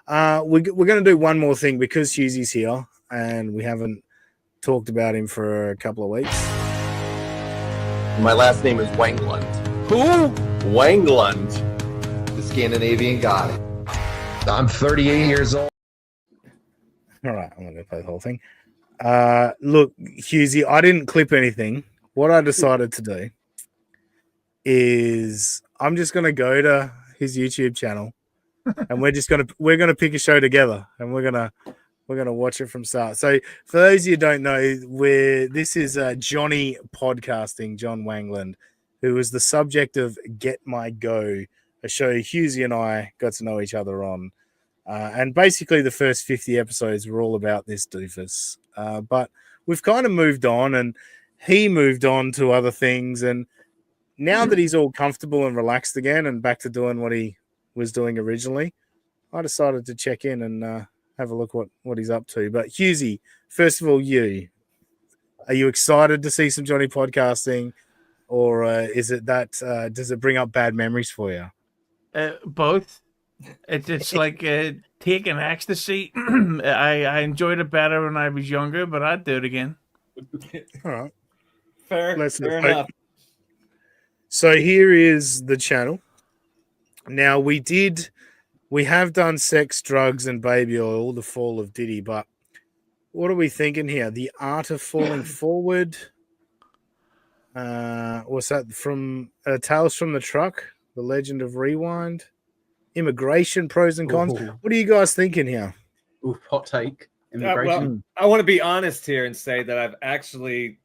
We're going to do one more thing because Hughezy's here and we haven't talked about him for a couple of weeks. My last name is Wangland. Who? Wangland, the Scandinavian guy. I'm 38 years old. All right, I'm going to play the whole thing. Look, Hughezy, I didn't clip anything. What I decided to do is I'm just going to go to his YouTube channel and we're gonna pick a show together and we're gonna watch it from start. So for those of you who don't know, this is Johnny podcasting, John Wangland, who was the subject of Get My Go, a show Hughezy and I got to know each other on. And basically the first 50 episodes were all about this doofus. But we've kind of moved on and he moved on to other things. And now that he's all comfortable and relaxed again and back to doing what he was doing originally, I decided to check in and have a look what he's up to. But Hughezy, first of all, are you excited to see some Johnny podcasting, or is it that does it bring up bad memories for you? Both. It's like taking ecstasy. I enjoyed it better when I was younger, but I'd do it again. All right, fair enough. So here is the channel. Now we have done sex, drugs, and baby oil, the fall of Diddy, but what are we thinking here? The art of falling forward. What's that from? Tales from the Truck, the Legend of Rewind, immigration pros and cons. Ooh. What are you guys thinking here? Ooh, hot take. Immigration. I want to be honest here and say that I've actually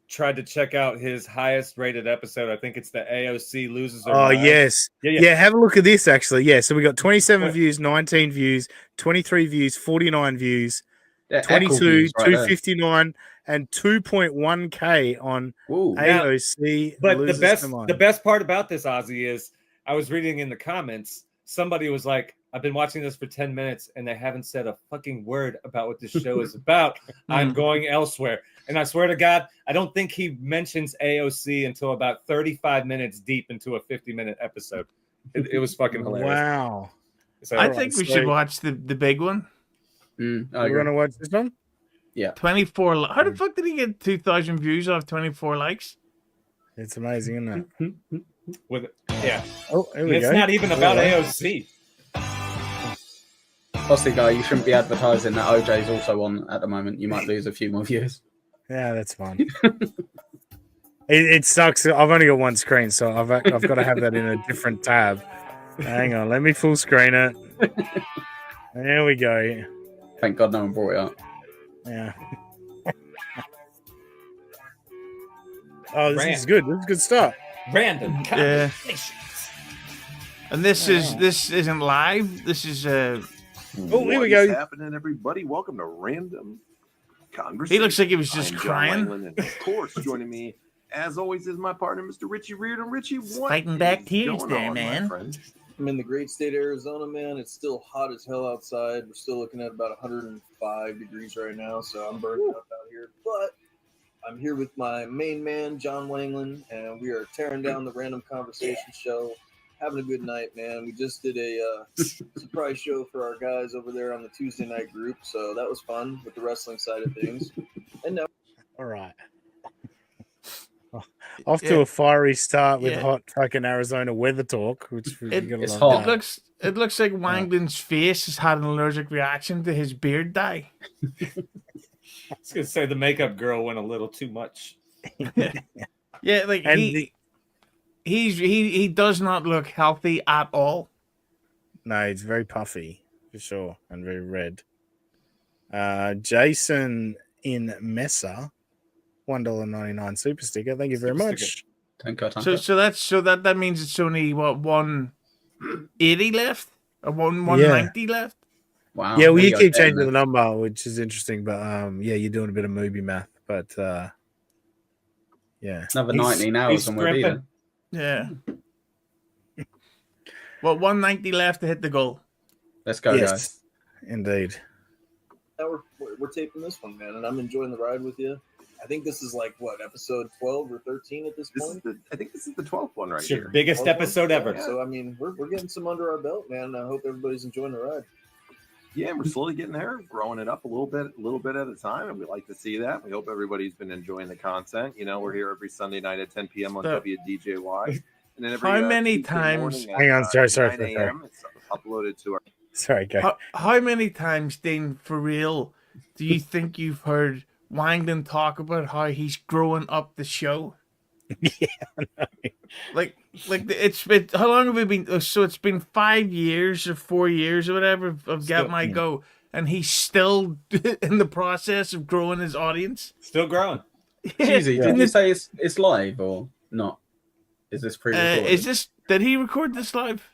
tried to check out his highest rated episode. I think it's the AOC loses. Oh, yes. Yeah. Have a look at this, actually. Yeah. So we got 27 views, 19 views, 23 views, 49 views, 22, views right 259, there. And 2.1K on AOC. But the best part about this, Aussie, is I was reading in the comments, somebody was like, I've been watching this for 10 minutes and they haven't said a fucking word about what this show is about. I'm going elsewhere. And I swear to God, I don't think he mentions AOC until about 35 minutes deep into a 50-minute episode. It was fucking hilarious. Wow. So, I think we should watch the big one. We're going to watch this one? Yeah. 24. How the fuck did he get 2,000 views off 24 likes? It's amazing, isn't it? Yeah. Oh, here we it's go. Not even about AOC. Aussie Guy, you shouldn't be advertising that OJ's also on at the moment. You might lose a few more views. Yeah, that's fine. It sucks. I've only got one screen, so I've got to have that in a different tab. Hang on, let me full screen it. There we go. Thank God no one brought it up. Yeah. Oh, this is good. This is good stuff. Random conversations. And this isn't live. This is here we go. What's happening, everybody? Welcome to Random Conversations. He looks like he was just crying. And of course, joining me, as always, is my partner, Mr. Richie Reardon. Richie, what fighting back tears going there, on, man. I'm in the great state of Arizona, man. It's still hot as hell outside. We're still looking at about 105 degrees right now, so I'm burning up out here. But I'm here with my main man, John Wangland, and we are tearing down the Random Conversation show. Having a good night, man. We just did a surprise show for our guys over there on the Tuesday night group, so that was fun with the wrestling side of things. And now, all right, off to a fiery start with hot fucking Arizona weather talk, which it's hot. It looks like Wangland's face has had an allergic reaction to his beard dye. I was gonna say the makeup girl went a little too much. Yeah, like he does not look healthy at all. No, it's very puffy for sure and very red. Jason in Mesa, $1.99 super sticker. Thank you very much. So that means it's only what 180 left or 190 left. Wow. Yeah, well, you keep changing the number, which is interesting. But yeah, you're doing a bit of movie math. But yeah, another 90 now is somewhere either. Yeah. Well, 190 left to hit the goal. Let's go, guys. Indeed. Now we're taping this one, man, and I'm enjoying the ride with you. I think this is like what, episode 12 or 13 at this point. I think this is the 12th one, right? It's your biggest episode ever. So I mean, we're getting some under our belt, man. I hope everybody's enjoying the ride. Yeah, we're slowly getting there, growing it up a little bit at a time, and we like to see that. We hope everybody's been enjoying the content. You know, we're here every Sunday night at 10 p.m. on So- WDJY. And then every How many Tuesday times- morning at, Hang on, sorry, 9 a.m. It's uploaded to our. Sorry, go. How many times, Dean, for real, do you think you've heard Wangand talk about how he's growing up the show? Yeah, Like it's been, how long have we been? So it's been 5 years or 4 years or whatever of Get My Go, and he's still in the process of growing his audience. Still growing. Hughezy, did you say it's live or not? Is this pre-recorded? Did he record this live?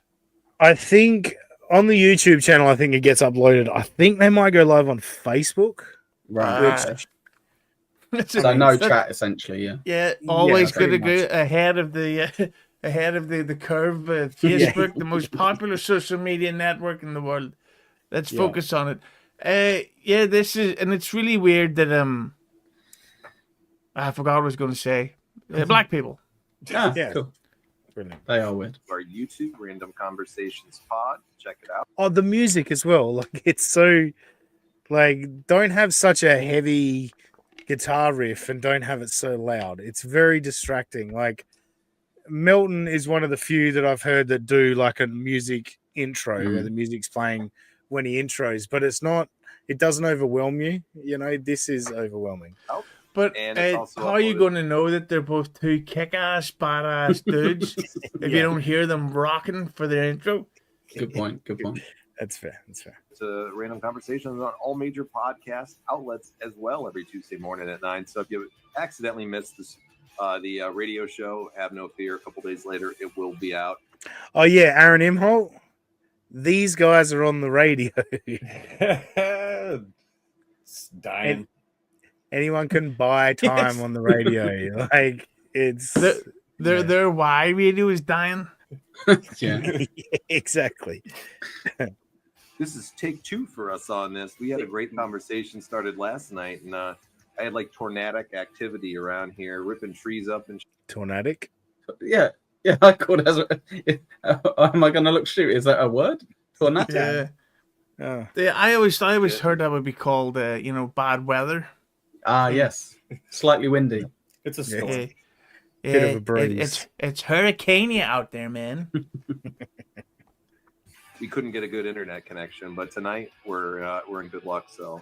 I think on the YouTube channel, I think it gets uploaded. I think they might go live on Facebook. Right. Which- So no chat, essentially, yeah. Yeah, always pretty going to go ahead of the curve. Facebook, the most popular social media network in the world. Let's focus on it. Yeah, this is, and it's really weird that I forgot what I was going to say. Black people. Ah, Yeah. cool. Brilliant. They are weird. Our YouTube Random Conversations Pod. Check it out. Oh, the music as well. Like it's so, like, don't have such a heavy guitar riff and don't have it so loud. It's very distracting. Like Milton is one of the few that I've heard that do like a music intro where the music's playing when he intros, but it's not. It doesn't overwhelm you. You know, this is overwhelming. But And it's also how are you uploaded. going to know that they're both two kick-ass, badass dudes if you don't hear them rocking for their intro? Good point. Good point. That's fair. That's fair. To Random Conversations on all major podcast outlets as well every Tuesday morning at 9. So if you accidentally missed this, the radio show, have no fear. A couple days later, it will be out. Oh yeah, Aaron Imholt. These guys are on the radio. It's dying. Anyone can buy time on the radio. Like it's Their Y radio is dying. Yeah. exactly. This is take 2 for us on this. We had a great conversation started last night, and I had like tornadic activity around here, ripping trees up and. Tornadic. Yeah. Yeah, I called it as am I going to look shoot? Is that a word? Tornadic? Yeah. Oh. I always heard that would be called, bad weather. Ah, yes. Slightly windy. It's a storm. Yeah. Bit of a breeze. It's hurricane out there, man. We couldn't get a good internet connection, but tonight we're in good luck. So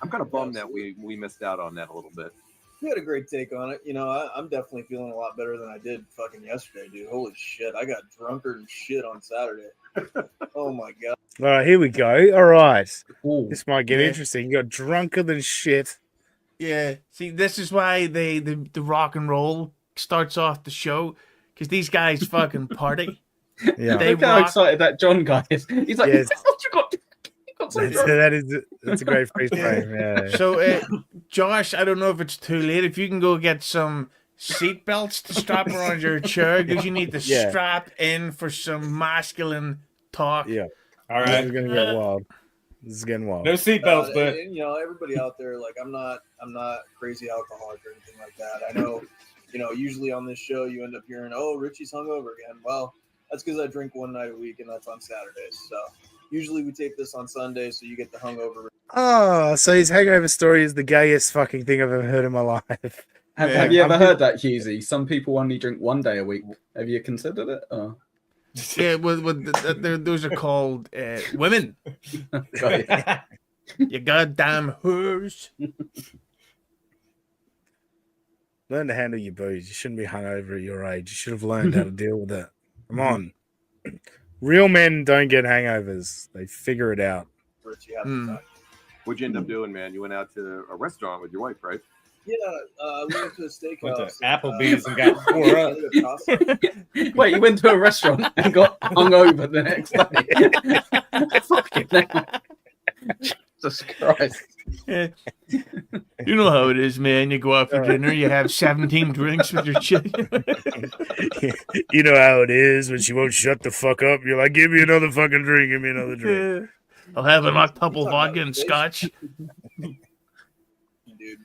I'm kind of bummed that we missed out on that a little bit. You had a great take on it. You know, I'm definitely feeling a lot better than I did fucking yesterday, dude. Holy shit. I got drunker than shit on Saturday. Oh my God. All right, here we go. All right. Ooh. This might get interesting. You got drunker than shit. Yeah. See, this is why the rock and roll starts off the show, because these guys fucking party. Yeah. They Look how rock. excited that John guy is. He's like, Yes. you got so That's a great freeze frame. Yeah. So, Josh, I don't know if it's too late. If you can go get some seat belts to strap around your chair, because you need to Yeah. strap in for some masculine talk. Yeah. All This right. is gonna get wild. This is getting wild. No seatbelts, but and, you know, everybody out there, like I'm not crazy alcoholic or anything like that. I know, you know, usually on this show you end up hearing, "Oh, Richie's hungover again." Well, that's because I drink one night a week, and that's on Saturdays. So usually we tape this on Sunday, so you get the hungover. Oh, so his hangover story is the gayest fucking thing I've ever heard in my life. Have you ever heard that, Hughezy? Some people only drink 1 day a week. Have you considered it? Or? Yeah, those are called women. You goddamn whores. Learn to handle your booze. You shouldn't be hungover at your age. You should have learned how to deal with it. Come on. Real men don't get hangovers. They figure it out. Richie half the time. What'd you end up doing, man? You went out to a restaurant with your wife, right? Yeah, we went to a steakhouse. went to Applebee's and got tore up. Wait, you went to a restaurant and got hungover the next day? Fucking hell. Jesus Christ. Yeah. You know how it is, man. You go out for dinner, you have 17 drinks with your chick. You know how it is when she won't shut the fuck up. You're like, give me another fucking drink. Give me another drink. I'll have an octuple vodka and scotch. Dude,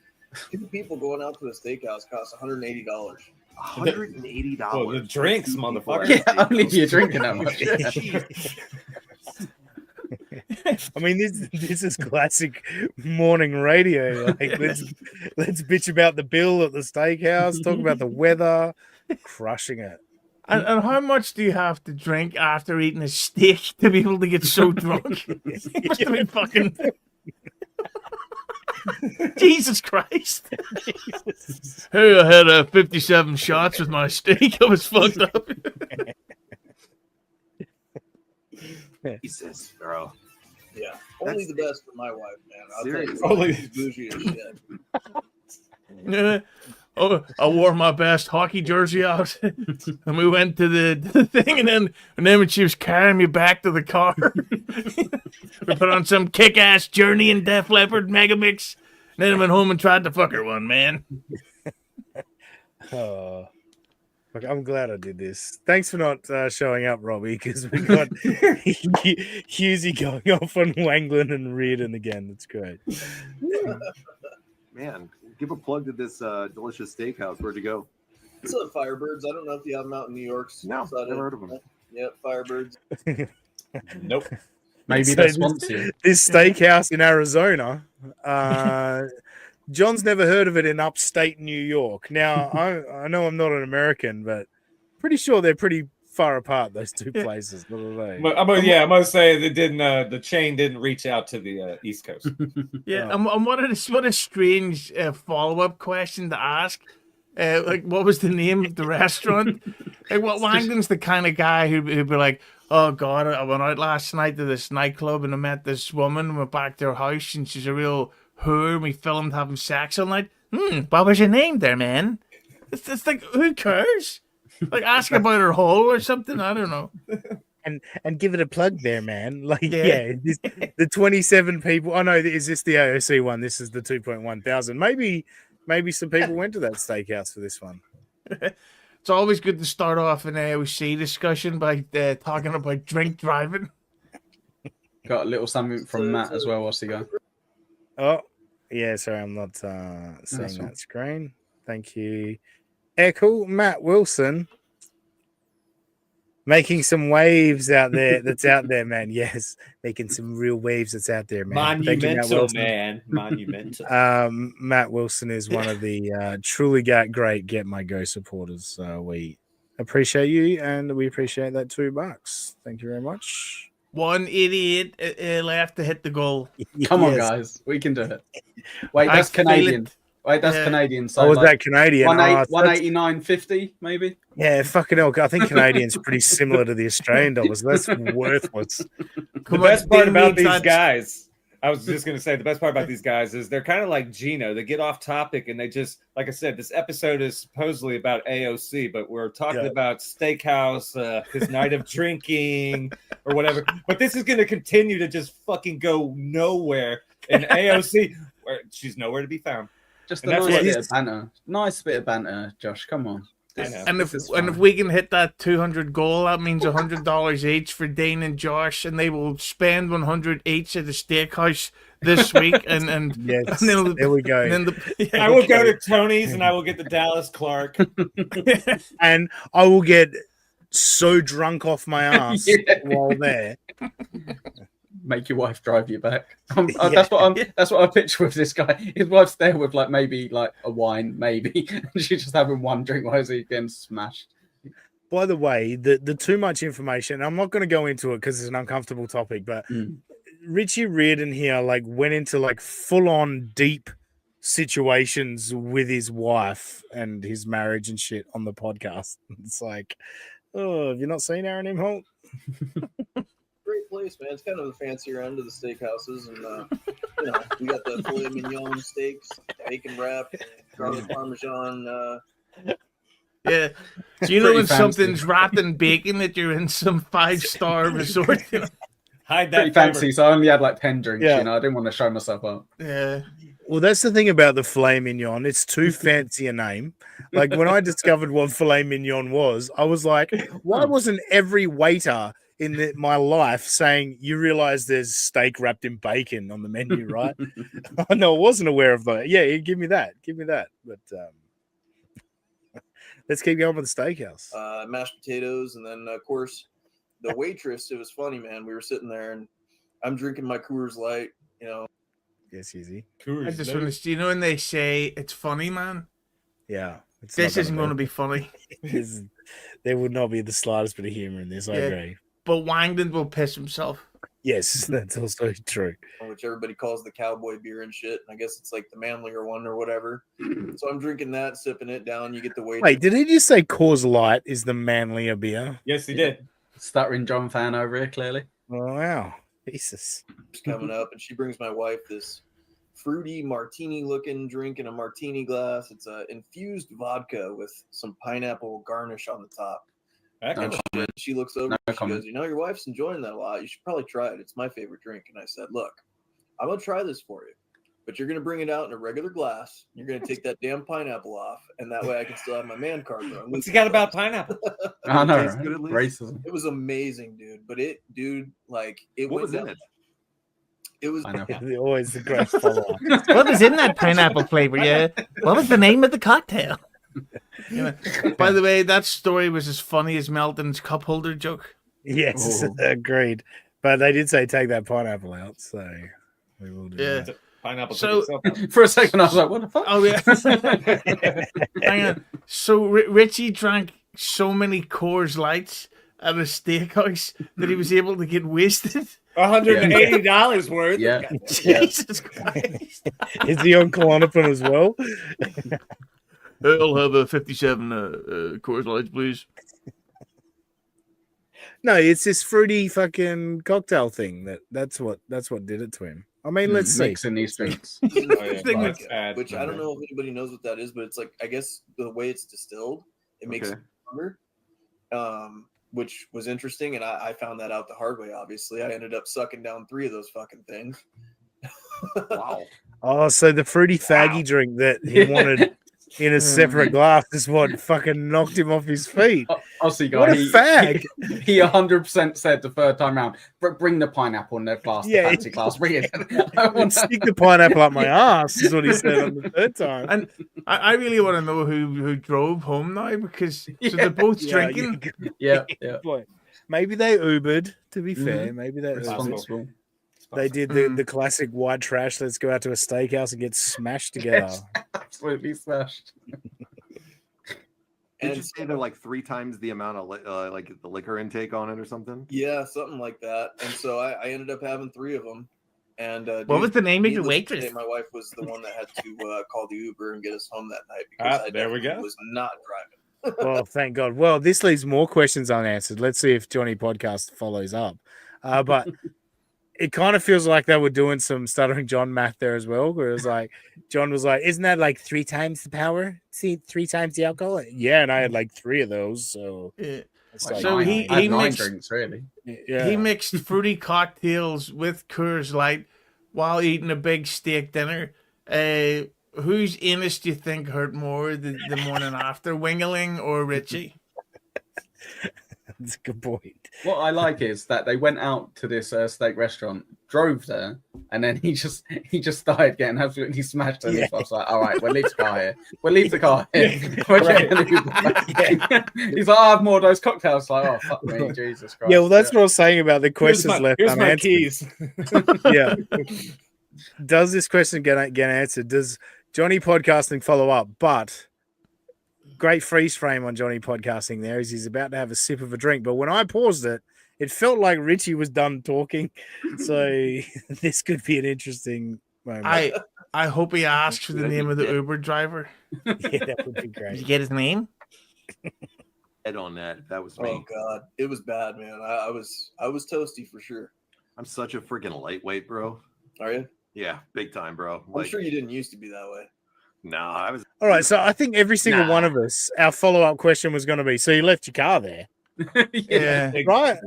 two people going out to a steakhouse costs $180. $180. Well, the drinks, motherfucker. Yeah, only if you're drinking that much. I mean, this is classic morning radio. Like, let's bitch about the bill at the steakhouse, talk about the weather, crushing it. And how much do you have to drink after eating a steak to be able to get so drunk? It must have been fucking. Jesus Christ. Hey, I had 57 shots with my steak. I was fucked up. Jesus, bro. Yeah, only the best for my wife, man. I'll tell you, Only- she's bougie as shit. Yeah. Oh, I wore my best hockey jersey out, and we went to the thing, and then when she was carrying me back to the car, we put on some kick-ass Journey and Def Leppard megamix, and then I went home and tried to fuck her one, man. Oh, look, I'm glad I did this. Thanks for not showing up, Robbie, because we got Hughezy going off on Wangland and Reardon again. That's great. Man, give a plug to this delicious steakhouse. Where'd you go? It's Firebirds. I don't know if you have them out in New York. No, never heard of them. Yep, Firebirds. Nope. Maybe So they're sponsored. This steakhouse in Arizona, John's never heard of it in upstate New York. Now, I know I'm not an American, but pretty sure they're pretty far apart, those two places. What are they? But I'm gonna say they didn't. The chain didn't reach out to the East Coast. Yeah, and what a strange follow-up question to ask. Like, what was the name of the restaurant? Like, well, Wangand's the kind of guy who'd be like, oh, God, I went out last night to this nightclub and I met this woman and went back to her house and she's a real whore and we filmed having sex all night. What was your name there, man? It's like, who cares? Like, ask about her hole or something. I don't know. And give it a plug there, man. Like, the 27 people. Oh, no, is this the AOC one? This is the 2.1 thousand. Maybe some people went to that steakhouse for this one. It's always good to start off an AOC discussion by talking about drink driving. Got a little something from Matt as well, Aussie Guy. Oh, yeah, sorry, I'm not seeing that screen. Thank you. Ekul, Matt Wilson. Making some waves out there. That's out there, man. Yes, making some real waves. That's out there, man. Thank you, Matt Monumental, Wilson. man. Monumental. Matt Wilson is one of the truly great Get My Go supporters. So we appreciate you, and we appreciate that $2. Thank you very much. 188 left to hit the goal. Come on, Yes. guys. We can do it. Wait, I that's feel Canadian. it. Wait, that's Yeah. Canadian. So was like that Canadian? 189.50, maybe? Yeah, fucking hell. I think Canadian's pretty similar to the Australian dollars. That's worthless. The best part about these guys, I was just going to say, the best part about these guys is they're kind of like Gino. They get off topic and they just, like I said, this episode is supposedly about AOC, but we're talking about Steakhouse, his night of drinking or whatever. But this is going to continue to just fucking go nowhere. And AOC, where she's nowhere to be found. Just a And that's nice what bit it of banter. Nice bit of banter, Josh. Come on. I know. And This is if fun. we can hit that 200 goal, that means $100 each for Dane and Josh, and they will spend 100 each at the Steakhouse this week. And Yes, and then there we go. And then I will go to Tony's and I will get the Dallas Clark. And I will get so drunk off my ass Yeah. while there. Make your wife drive you back. That's what I picture with this guy. His wife's there with maybe a wine, maybe. She's just having one drink while he's getting smashed. By the way, the too much information, I'm not going to go into it because it's an uncomfortable topic, but Richie Reardon here went into full on deep situations with his wife and his marriage and shit on the podcast. It's like, oh, have you not seen Aaron M. Holt? Great place, man. It's kind of the fancier end of the steakhouses, and we got the filet mignon steaks, bacon wrap, garlic parmesan. yeah, do you know Pretty when fancy. something's wrapped in bacon that you're in some 5-star resort? Hide Pretty that fancy, so I only had 10 drinks, Yeah. I didn't want to show myself up. Yeah. Well, that's the thing about the filet mignon. It's too fancy a name. When I discovered what filet mignon was, I was like, why wasn't every waiter in my life saying, you realize there's steak wrapped in bacon on the menu, right? No, I wasn't aware of that. Yeah, give me that. But let's keep going with the steakhouse. Mashed potatoes, and then of course the waitress. It was funny, man. We were sitting there, and I'm drinking my Coors Light. You know, Yes, easy. I just finished. You know when they say it's funny, man? Yeah. It's This not isn't going to be funny. There would not be the slightest bit of humor in this. I agree. But Wangand will piss himself. Yes, that's also true. which everybody calls the cowboy beer and shit. I guess it's like the manlier one or whatever. So I'm drinking that, sipping it down. You get the weight. Wait, did he just say Coors Light is the manlier beer? Yes, he did. Stuttering John fan over here, clearly. Oh, wow. Jesus. Coming up, and she brings my wife this fruity martini looking drink in a martini glass. It's a infused vodka with some pineapple garnish on the top. And she looks over and she goes, your wife's enjoying that a lot. You should probably try it. It's my favorite drink. And I said, look, I'm going to try this for you, but you're going to bring it out in a regular glass. You're going to take that damn pineapple off, and that way I can still have my man card. What's he got about pineapple? I know, right? Racism. It was amazing, dude. But it what was in it? It was always the great follow-up. What was in that pineapple flavor? Yeah. What was the name of the cocktail? By the way, that story was as funny as Melton's cup holder joke. Yes, agreed. But they did say take that pineapple out, so we will do that. Pineapple. So for a second, I was like, "What the fuck?" Oh yeah. Hang on. So Richie drank so many Coors Lights at a steakhouse that he was able to get wasted. $180 worth. Yeah. Jesus Christ. Is he on Klonopin as well? I'll have a 57 Coors Lights, please. No, it's this fruity fucking cocktail thing. That's what did it to him. I mean, let's see. Mixing these drinks. which I don't know if anybody knows what that is, but it's like, I guess the way it's distilled, it makes it stronger, which was interesting. And I found that out the hard way, obviously. I ended up sucking down 3 of those fucking things. Wow. Oh, so the fruity faggy drink that he wanted in a separate glass is what fucking knocked him off his feet. Aussie Guy. What a fag. He 100% said the third time round, bring the pineapple in their glass, the fancy glass. Bring it. Stick the pineapple up my ass is what he said on the third time. And I really want to know who drove home now, because so they're both drinking. Yeah. Maybe they Ubered, to be fair. Maybe they responsible. They did the classic white trash. Let's go out to a steakhouse and get smashed together. Absolutely smashed. Did you say they're like 3 times the amount of like the liquor intake on it or something? Yeah, something like that. And so I ended up having 3 of them. And what was the name of your waitress? My wife was the one that had to call the Uber and get us home that night because there we go. Was not driving. Well, thank God. Well, this leaves more questions unanswered. Let's see if Johnny Podcast follows up. But it kind of feels like they were doing some stuttering John math there as well, where it was like, John was like, isn't that like 3 times the power? See, 3 times the alcohol? Yeah, and I had like 3 of those. So, so he mixed drinks, really. Yeah. He mixed fruity cocktails with Coors Light while eating a big steak dinner. Whose anus do you think hurt more the morning after, Wingaling or Richie? That's a good point. What I like is that they went out to this steak restaurant, drove there, and then he just started getting absolutely smashed. And I was like, all right, we'll leave the car here. He's like, I have more of those cocktails. Like, oh, fuck me, Jesus Christ. Yeah, well, that's what I was saying about the questions left here's unanswered. My keys. Yeah. Does this question get answered? Does Johnny Podcasting follow up? But great freeze frame on Johnny Podcasting there is he's about to have a sip of a drink. But when I paused it, it felt like Richie was done talking. So this could be an interesting moment. I hope he asks for the name of the Uber driver. Yeah, that would be great. Did you get his name? Head on that. That was me. Oh God, it was bad, man. I was toasty for sure. I'm such a freaking lightweight, bro. Are you? Yeah, big time, bro. I'm sure you didn't used to be that way. No, I was. All right, so I think every single one of us, our follow-up question was going to be, so you left your car there? Yeah. Right?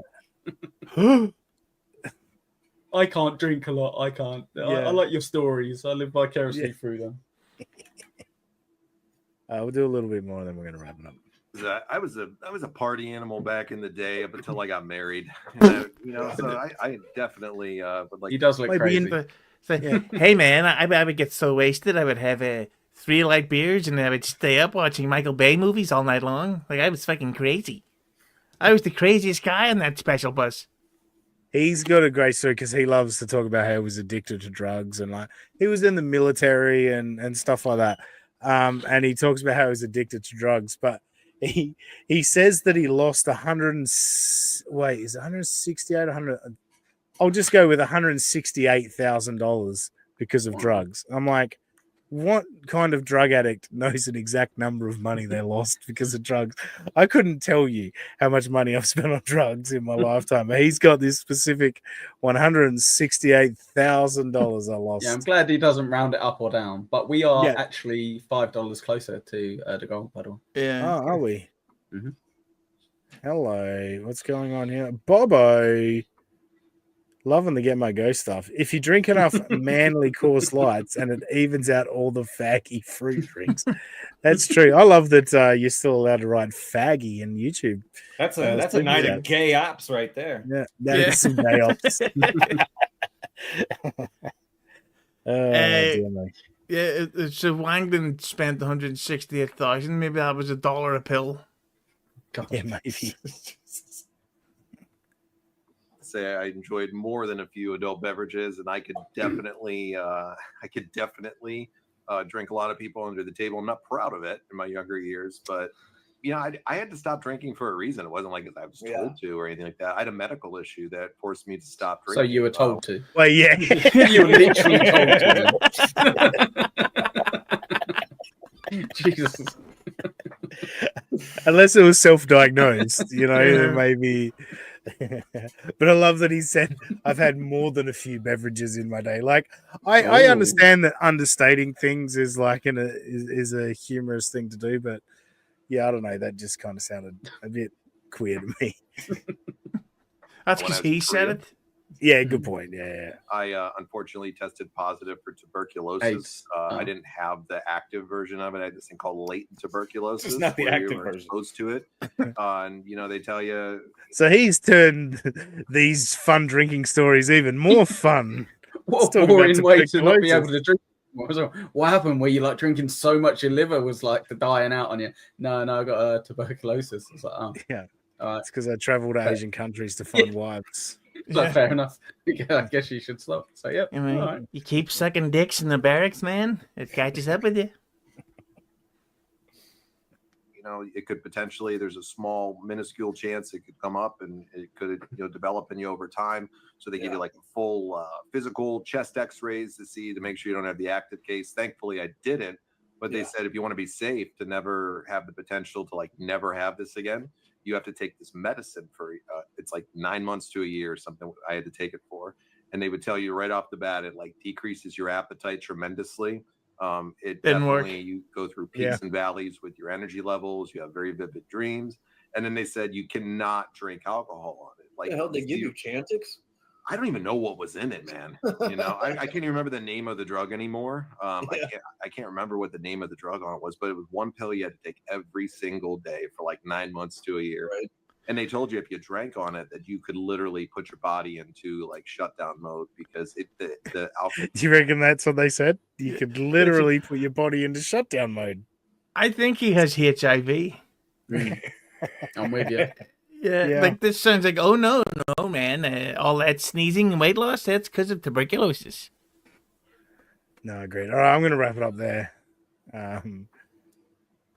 I can't drink a lot. I can't. I like your stories. I live vicariously through them. We'll do a little bit more, then we're going to wrap it up. I was a party animal back in the day up until I got married. And so I definitely would like. He does look crazy. Hey man, I would get so wasted. I would have 3 light beers and I would stay up watching Michael Bay movies all night long. Like I was fucking crazy. I was the craziest guy on that special bus. he's got a great story because he loves to talk about how he was addicted to drugs and like he was in the military and stuff like that. And he talks about how he was addicted to drugs, but he says that he lost 168 100. I'll just go with $168,000 because of drugs. I'm like, what kind of drug addict knows an exact number of money they lost because of drugs? I couldn't tell you how much money I've spent on drugs in my lifetime. He's got this specific $168,000 I lost. Yeah, I'm glad he doesn't round it up or down, but we are actually $5 closer to the gold medal. Yeah. Oh, are we? Mhm. Hello, what's going on here? Bobo. Loving the Get My Go stuff. If you drink enough manly course lights and it evens out all the faggy fruit drinks. That's true. I love that you're still allowed to write faggy in YouTube. That's a night of gay ops right there. Yeah, that is some gay ops. Dear me. Yeah, so Wangand spent 168,000. Maybe that was $1 a pill. God. Yeah, maybe. Say I enjoyed more than a few adult beverages, and I could definitely drink a lot of people under the table. I'm not proud of it in my younger years, but you know, I had to stop drinking for a reason. It wasn't like I was told to or anything like that. I had a medical issue that forced me to stop drinking. So you were told to? Well, yeah. You were literally told to. Jesus. Unless it was self-diagnosed, you know, maybe. But I love that he said, I've had more than a few beverages in my day. Like, I understand that understating things is like is a humorous thing to do, but yeah, I don't know. That just kind of sounded a bit queer to me. That's because he said it. Yeah, good point. Yeah. I unfortunately tested positive for tuberculosis. I didn't have the active version of it. I had this thing called latent tuberculosis. It's not the active version. Exposed to it. And, you know, they tell you. So he's turned these fun drinking stories even more fun. What a boring way to not be able to drink. What happened? Were you like drinking so much your liver was like dying out on you? No, I got tuberculosis. It's like, oh. Yeah. All right. It's because I travel to Asian countries to find wives. So fair enough. I guess you should stop. So yeah, I mean, you keep sucking dicks in the barracks, man. It catches up with you. You know, it could potentially. There's a small, minuscule chance it could come up, and it could, you know, develop in you over time. So they give you like a full physical chest X-rays to make sure you don't have the active case. Thankfully, I didn't. But they said if you want to be safe to never have the potential to like never have this again, you have to take this medicine for it's like 9 months to a year or something. I had to take it for, and they would tell you right off the bat it like decreases your appetite tremendously. It Didn't definitely work. you go through peaks and valleys with your energy levels. You have very vivid dreams, and then they said you cannot drink alcohol on it. Like, the hell they give you Chantix? I don't even know what was in it, man. You know, I can't even remember the name of the drug anymore. I can't remember what the name of the drug on it was, but it was one pill you had to take every single day for like 9 months to a year. Right. And they told you if you drank on it that you could literally put your body into like shutdown mode because the alcohol. Do you reckon that's what they said? You could literally put your body into shutdown mode. I think he has HIV. I'm with you. Yeah, like this sounds like, oh no, man, all that sneezing and weight loss, that's because of tuberculosis. No, agreed. All right, I'm going to wrap it up there.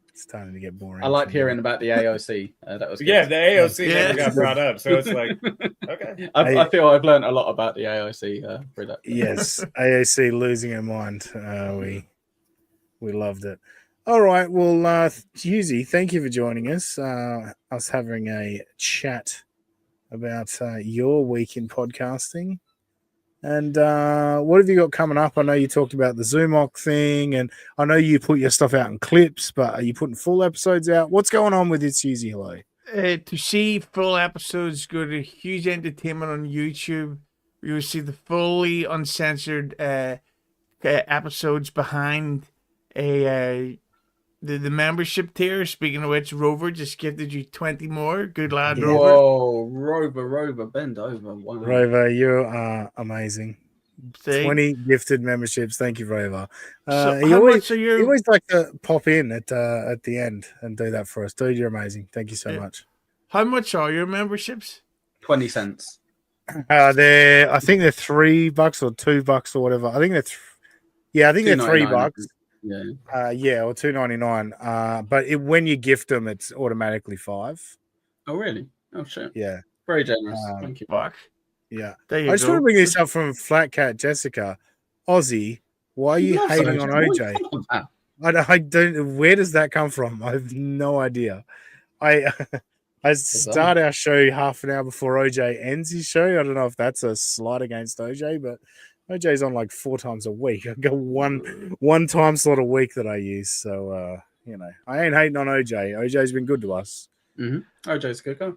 It's starting to get boring. I liked hearing about the AOC. That was good. Yeah, the AOC never got brought up, so it's like, okay. I feel I've learned a lot about the AOC through that. Yes, AOC losing her mind. We loved it. All right, well, Hughezy, thank you for joining us. Us having a chat about your week in podcasting. And what have you got coming up? I know you talked about the Zoomock thing, and I know you put your stuff out in clips, but are you putting full episodes out? What's going on with It's Hughezy? Hello. To see full episodes, go to Hughes Entertainment on YouTube. You will see the fully uncensored episodes behind the membership tier. Speaking of which, Rover just gifted you 20 more. Good lad, Rover. Whoa, Rover, bend over. Wow. Rover, you are amazing. See? 20 gifted memberships. Thank you, Rover. So you how always, much are your... you always like to pop in at the end and do that for us. Dude, you're amazing. Thank you so much. How much are your memberships? 20 cents. I think they're $3 or $2 or whatever. I think they're I think they're $3. Yeah. Or $2.99. But when you gift them, it's automatically $5. Oh, really? Oh, shit. Yeah. Very generous. Thank you. Fuck. Yeah. There you I just go. want to bring this up from Flat Cat Jessica. Aussie, why are you hating on OJ? I don't. Where does that come from? I have no idea. I start our show half an hour before OJ ends his show. I don't know if that's a slight against OJ, but OJ's on like 4 times a week. I got one time slot a week that I use. So I ain't hating on OJ. OJ's been good to us. Mm-hmm. OJ's a good guy.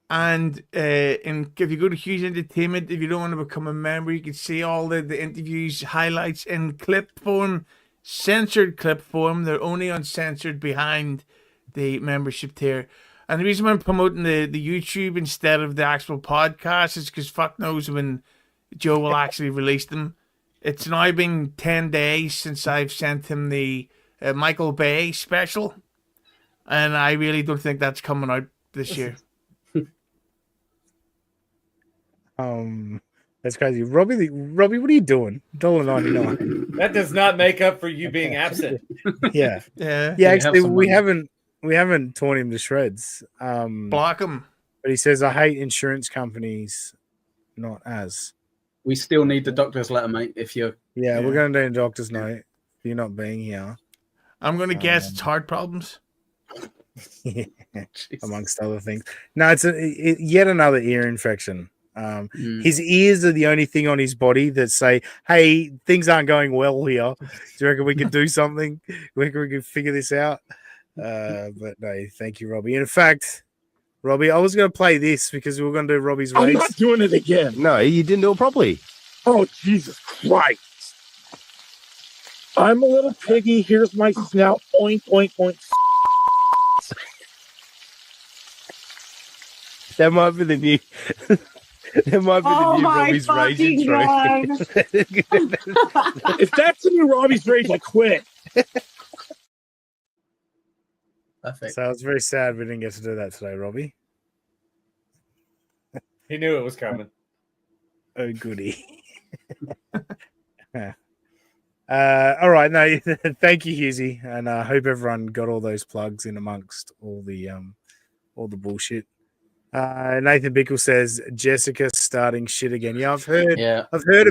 And if you go to Hughes Entertainment, if you don't want to become a member, you can see all the interviews, highlights in clip form, censored clip form. They're only uncensored behind the membership tier. And the reason I'm promoting the YouTube instead of the actual podcast is because fuck knows when Joe will actually release them. It's now been 10 days since I've sent him the Michael Bay special. And I really don't think that's coming out this year. That's crazy. Robbie, what are you doing? $1.99. That does not make up for you being absent. Yeah. Yeah. Actually, we haven't torn him to shreds. Block him. But he says, I hate insurance companies, not as. We still need the doctor's letter, mate. If you're. Yeah, we're going to do a doctor's note for you not being here. I'm going to guess it's heart problems. Yeah, amongst other things. No, it's yet another ear infection. His ears are the only thing on his body that say, hey, things aren't going well here. Do you reckon we could do something? Do you reckon we could figure this out? But no, thank you, Robbie. In fact, Robbie, I was going to play this because we were going to do Robbie's race. I'm not doing it again. No, you didn't do it properly. Oh, Jesus Christ. I'm a little piggy. Here's my snout. Oink, oink, oink. That might be the new. That might be the new Robbie's Rage intro. If that's the new Robbie's Rage, I quit. Perfect. So I was very sad we didn't get to do that today, Robbie. He knew it was coming. Oh, goody. All right. No, thank you, Hughezy. And I hope everyone got all those plugs in amongst all the bullshit. Nathan Bickle says Jessica starting shit again. Yeah, I've heard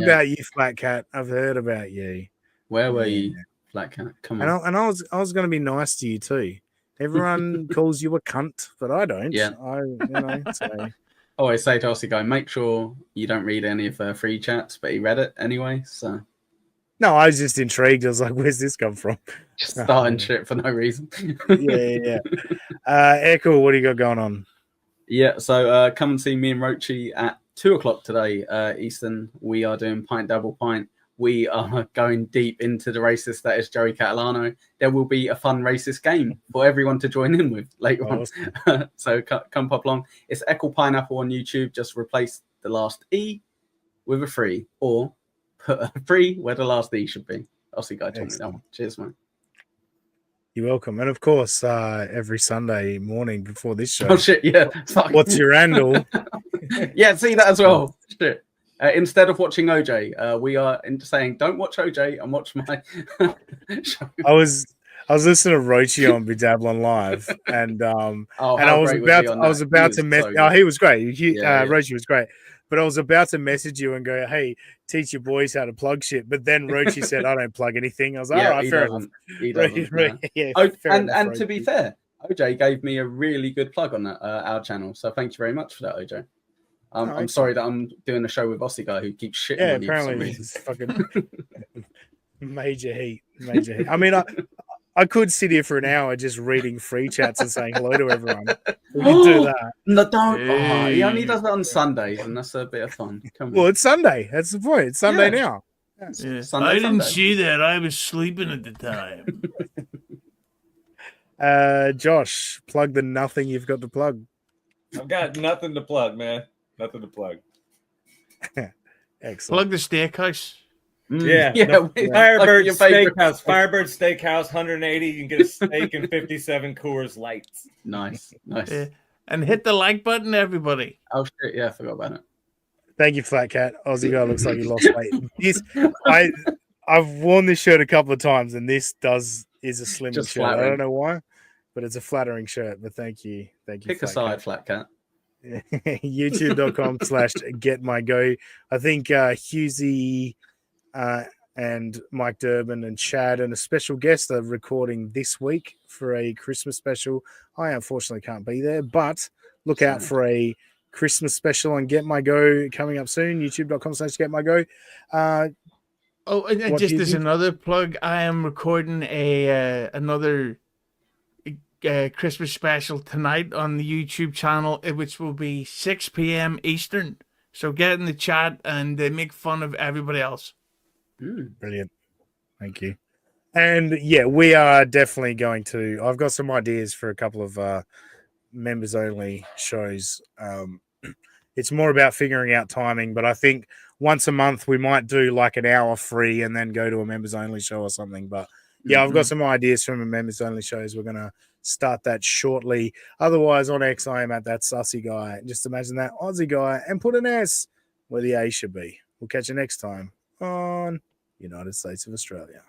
about you, Flat Cat. I've heard about you. Where were you, Flat Cat? Come on. And I was going to be nice to you too. Everyone calls you a cunt, but I don't. Yeah. So. Always say to Aussie Guy, make sure you don't read any of her free chats, but he read it anyway. So no, I was just intrigued. I was like, "Where's this come from?" Just starting shit for no reason. yeah. Ekul, what do you got going on? Yeah, so come and see me and Rochi at 2:00 today, Eastern. We are doing Pint Double Pint. We are going deep into the racist that is Joey Catalano. There will be a fun racist game for everyone to join in with later on. So come pop along. It's Ekul Pineapple on YouTube. Just replace the last E with a 3, or put a 3 where the last E should be. Aussie Guy told me that one. Cheers, man. You're welcome. And of course, every Sunday morning before this show. Oh, shit, yeah. What's your handle? Yeah, see that as well. Shit. Instead of watching OJ, we are saying don't watch OJ and watch my show. I was listening to Rochi on Bedablon Live, and I was about to message. Oh, he was great. Rochi was great, but I was about to message you and go, "Hey, teach your boys how to plug shit." But then Rochi said, "I don't plug anything." I was like, "All right, fair enough." He doesn't. And to be fair, OJ gave me a really good plug on that our channel. So thank you very much for that, OJ. I'm sorry that I'm doing a show with Aussie Guy who keeps shitting on you. Apparently it's fucking major heat. I mean, I could sit here for an hour just reading free chats and saying hello to everyone. We can do that. No, don't. He only does that on Sundays, and that's a bit of fun. Well, it's Sunday. That's the point. It's Sunday now. Yeah. I didn't see that. I was sleeping at the time. Josh, plug the nothing you've got to plug. I've got nothing to plug, man. Nothing to plug. Excellent. Plug the Steakhouse. Yeah. Firebird Steakhouse. Firebird Steakhouse, 180. You can get a steak and 57 Coors Lights. Nice. Yeah. And hit the like button, everybody. Oh, shit. Yeah, I forgot about it. Thank you, Flat Cat. Aussie Guy looks like he lost weight. I've worn this shirt a couple of times, and this is a slimming Just shirt. I flattering. don't know why, but it's a flattering shirt. But thank you, Pick a side, Flat Cat. YouTube.com/getmygo. I think Hughezy and Mike Durbin and Chad and a special guest are recording this week for a Christmas special. I unfortunately can't be there, but look out for a Christmas special on Get My Go coming up soon. YouTube.com/getmygo. Oh, and just as another plug, I am recording another Christmas special tonight on the YouTube channel, which will be 6 p.m. Eastern. So get in the chat and make fun of everybody else. Brilliant. Thank you. And yeah, we are definitely going to. I've got some ideas for a couple of members only shows. It's more about figuring out timing, but I think once a month we might do like an hour free and then go to a members only show or something. But yeah, I've got some ideas from a members only shows. We're going to start that shortly. Otherwise, on X, I am at that Aussie Guy. Just imagine that Aussie Guy and put an S where the A should be. We'll catch you next time on United States of Australia.